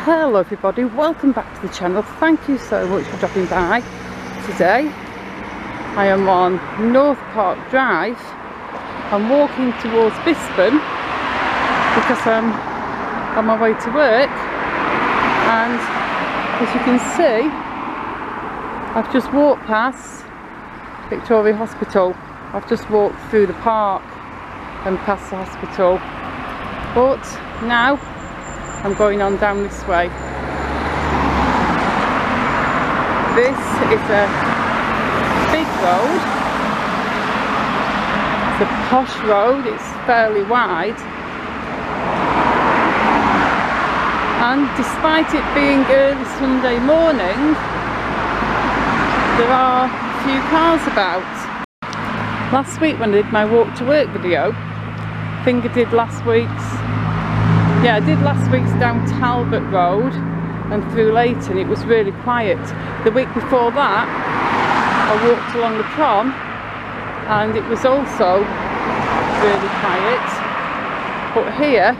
Hello everybody, welcome back to the channel. Thank you so much for dropping by. Today I am on North Park Drive. I'm walking towards Bispham because I'm on my way to work, and as you can see I've just walked past Victoria Hospital. I've just walked through the park and past the hospital, but now I'm going on down this way. This is a big road. It's a posh road, it's fairly wide, and despite it being early Sunday morning, there are a few cars about. Last week when I did my walk to work video, I think I did last week's down Talbot Road and through Leighton. It was really quiet. The week before that I walked along the prom and it was also really quiet, but here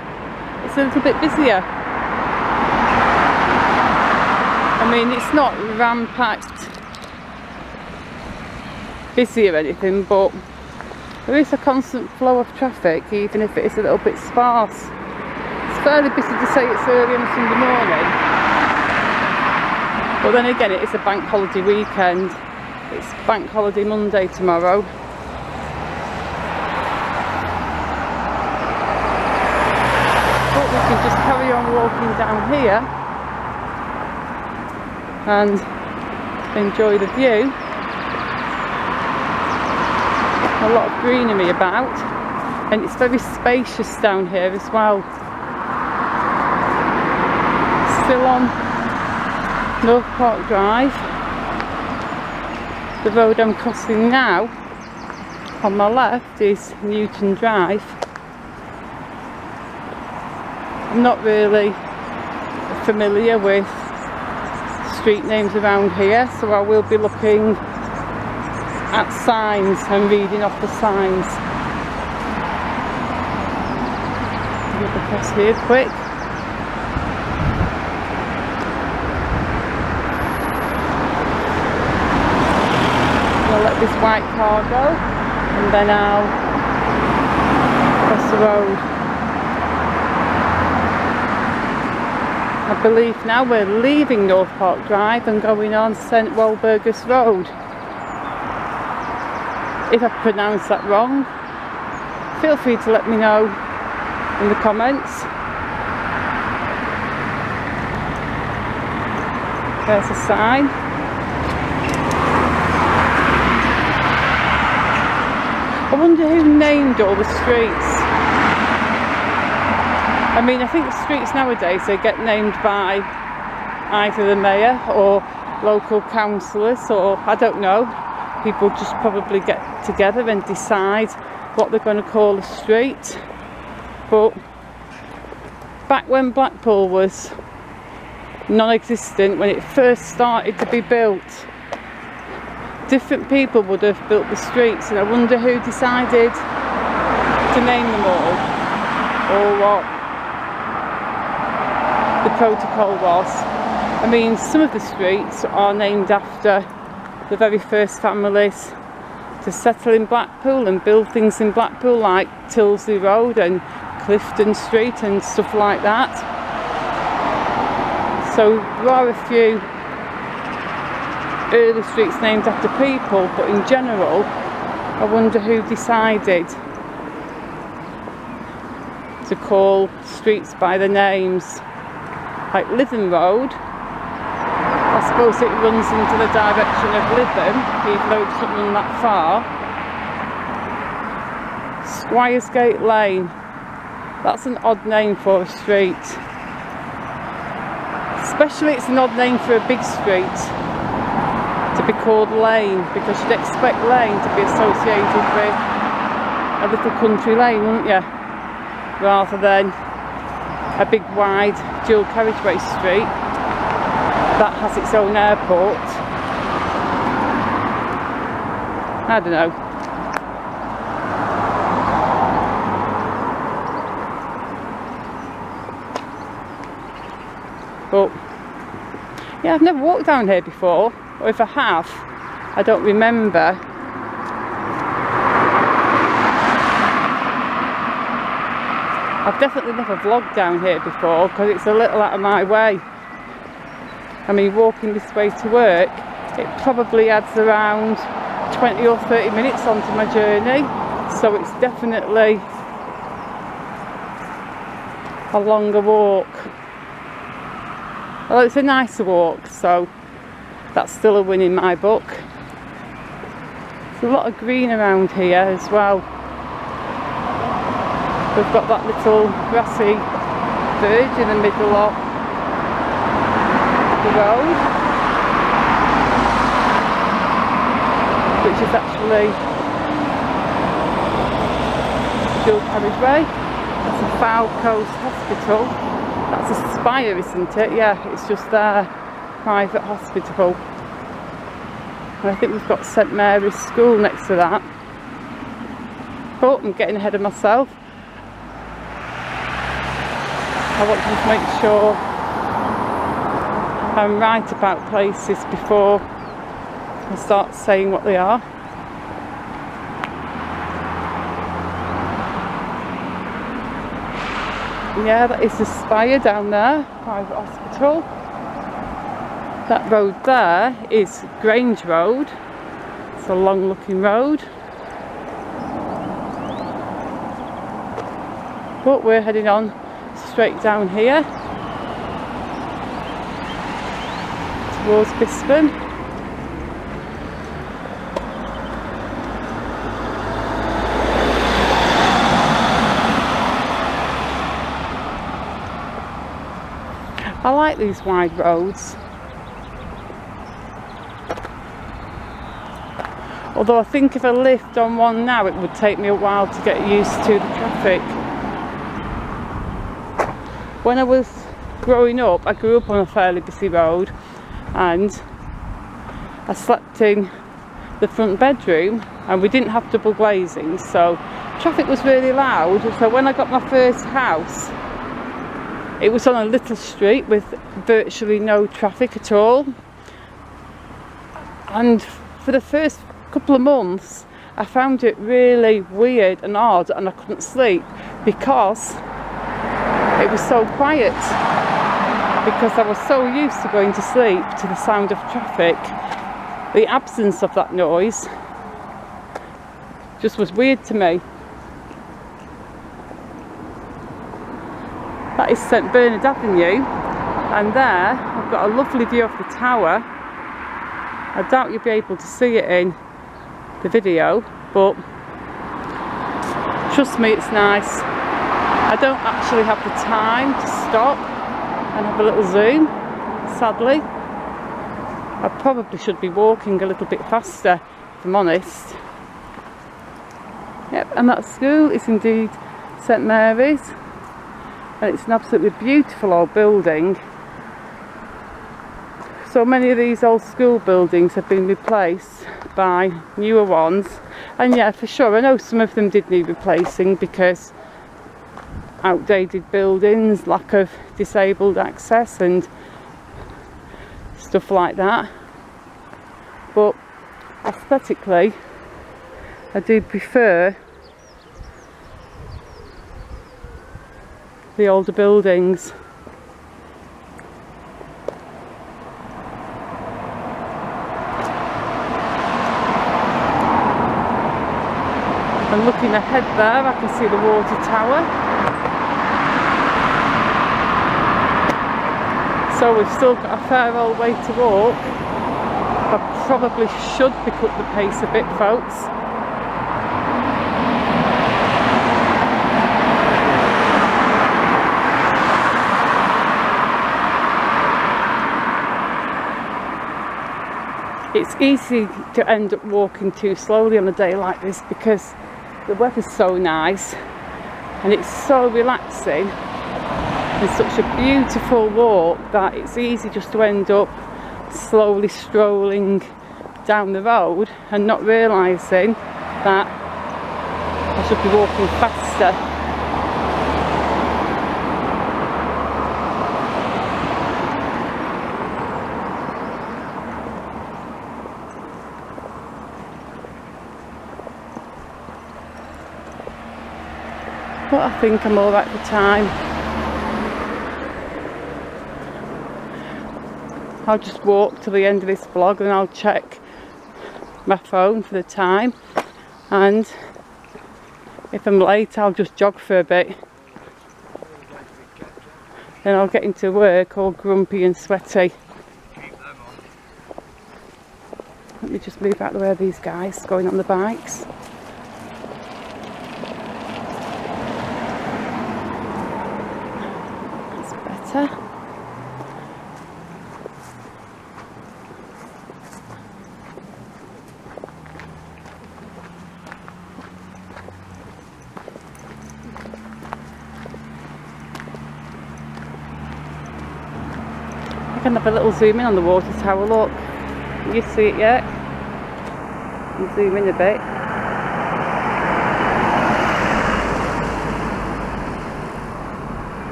it's a little bit busier. I mean, it's not ram-packed busy or anything, but there is a constant flow of traffic, even if it is a little bit sparse. It's fairly busy to say it's early on a Sunday morning, but then again it is a bank holiday weekend. It's bank holiday Monday tomorrow. But we can just carry on walking down here and enjoy the view. A lot of greenery about, and it's very spacious down here as well. Still on North Park Drive. The road I'm crossing now on my left is Newton Drive. I'm not really familiar with street names around here, so I will be looking at signs and reading off the signs. Get across here quick. I'll let this white car go and then I'll cross the road. I believe now we're leaving North Park Drive and going on St Walburgas Road. If I pronounce that wrong, feel free to let me know in the comments. There's a sign. I wonder who named all the streets. I mean, I think the streets nowadays, they get named by either the mayor or local councillors, or I don't know. People just probably get together and decide what they're going to call a street. But back when Blackpool was non-existent, when it first started to be built, different people would have built the streets, and I wonder who decided to name them all, or what the protocol was. I mean, some of the streets are named after the very first families to settle in Blackpool and build things in Blackpool, like Tilsley Road and Clifton Street and stuff like that. So there are a few early streets named after people, but in general I wonder who decided to call streets by the names. Like Lytham Road, I suppose it runs into the direction of Lytham, even though it doesn't run that far. Squiresgate Lane, that's an odd name for a street. Especially it's an odd name for a big street to be called Lane, because you'd expect Lane to be associated with a little country lane, wouldn't you? Rather than a big wide dual carriageway street that has its own airport. I don't know. But yeah, I've never walked down here before, or if I have, I don't remember. I've definitely never vlogged down here before because it's a little out of my way. I mean, walking this way to work, it probably adds around 20 or 30 minutes onto my journey, so it's definitely a longer walk. Although it's a nicer walk, so that's still a win in my book. There's a lot of green around here as well. We've got that little grassy verge in the middle of the road, which is actually dual carriageway. That's a Fowl Coast Hospital. That's a spire, isn't it? Yeah, it's just their private hospital. And I think we've got St Mary's School next to that. But I'm getting ahead of myself. I want to just make sure I'm right about places before I start saying what they are. Yeah, that is the spire down there, private hospital. That road there is Grange Road. It's a long looking road. But we're heading on straight down here towards Bispham. I like these wide roads, although I think if I lived on one now it would take me a while to get used to the traffic. When I was growing up, I grew up on a fairly busy road and I slept in the front bedroom and we didn't have double glazing, so traffic was really loud. So when I got my first house, it was on a little street with virtually no traffic at all, and for the first couple of months I found it really weird and odd, and I couldn't sleep because it was so quiet, because I was so used to going to sleep to the sound of traffic. The absence of that noise just was weird to me. That is St Bernard Avenue, and there I've got a lovely view of the tower. I doubt you'll be able to see it in the video, but trust me, it's nice. I don't actually have the time to stop and have a little zoom, sadly. I probably should be walking a little bit faster, if I'm honest. Yep, and that school is indeed St Mary's. And it's an absolutely beautiful old building. So many of these old school buildings have been replaced by newer ones, and yeah, for sure, I know some of them did need replacing because outdated buildings, lack of disabled access and stuff like that, but aesthetically I do prefer the older buildings. And looking ahead there, I can see the water tower. So we've still got a fair old way to walk. I probably should pick up the pace a bit, folks. It's easy to end up walking too slowly on a day like this because the weather's so nice and it's so relaxing and such a beautiful walk that it's easy just to end up slowly strolling down the road and not realising that I should be walking faster. but I think I'm alright for time. I'll just walk to the end of this vlog and I'll check my phone for the time, and if I'm late I'll just jog for a bit. Then I'll get into work all grumpy and sweaty. Let me just move out the way of these guys going on the bikes. That's better. I can have a little zoom in on the water tower, look. Can you see it yet? I'll zoom in a bit.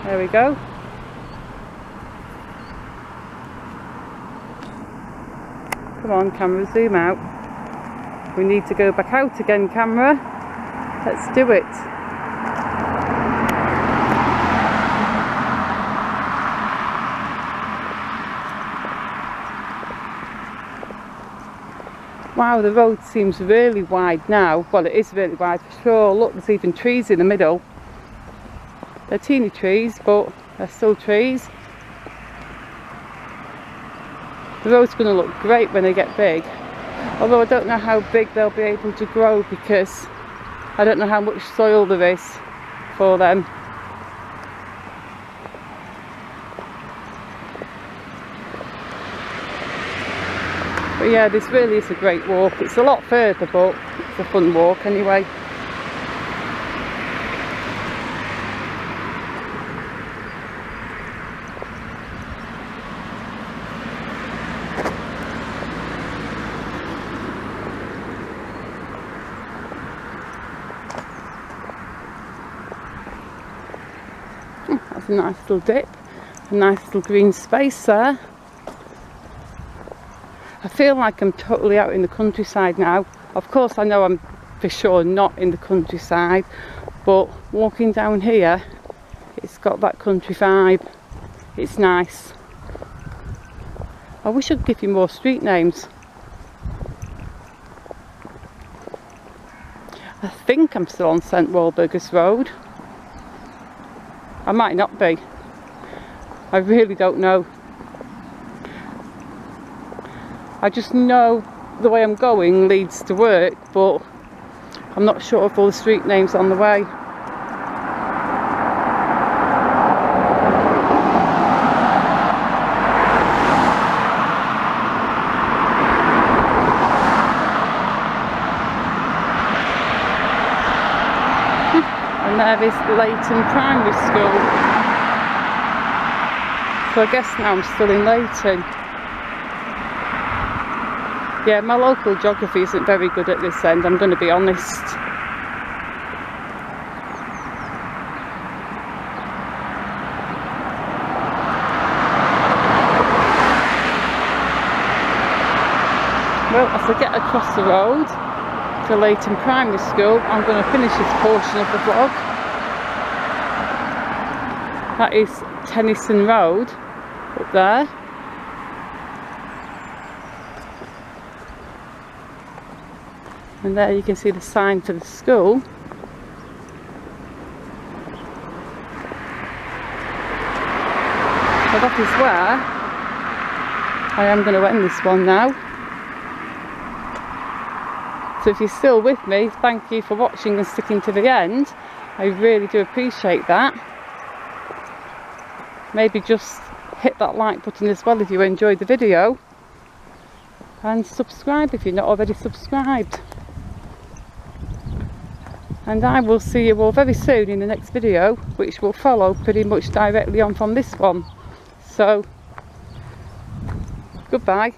There we go. Come on camera, zoom out. We need to go back out again, camera. Let's do it. Wow, the road seems really wide now. Well, it is really wide for sure. Look, there's even trees in the middle. They're teeny trees, but they're still trees. The road's going to look great when they get big. Although I don't know how big they'll be able to grow, because I don't know how much soil there is for them. But yeah, this really is a great walk. It's a lot further, but it's a fun walk anyway. That's a nice little dip, a nice little green space there. I feel like I'm totally out in the countryside now. Of course I know I'm for sure not in the countryside, but walking down here, it's got that country vibe. It's nice. I wish I'd give you more street names. I think I'm still on St Walburgas Road. I might not be. I really don't know. I just know the way I'm going leads to work, but I'm not sure of all the street names on the way. And there is Leighton Primary School. So I guess now I'm still in Leighton. Yeah, my local geography isn't very good at this end, I'm going to be honest. Well, as I get across the road to Leighton Primary School, I'm going to finish this portion of the vlog. That is Tennyson Road up there. And there you can see the sign for the school. So that is where I am going to end this one now. So if you're still with me, thank you for watching and sticking to the end. I really do appreciate that. Maybe just hit that like button as well if you enjoyed the video. And subscribe if you're not already subscribed. And I will see you all very soon in the next video, which will follow pretty much directly on from this one. So, goodbye.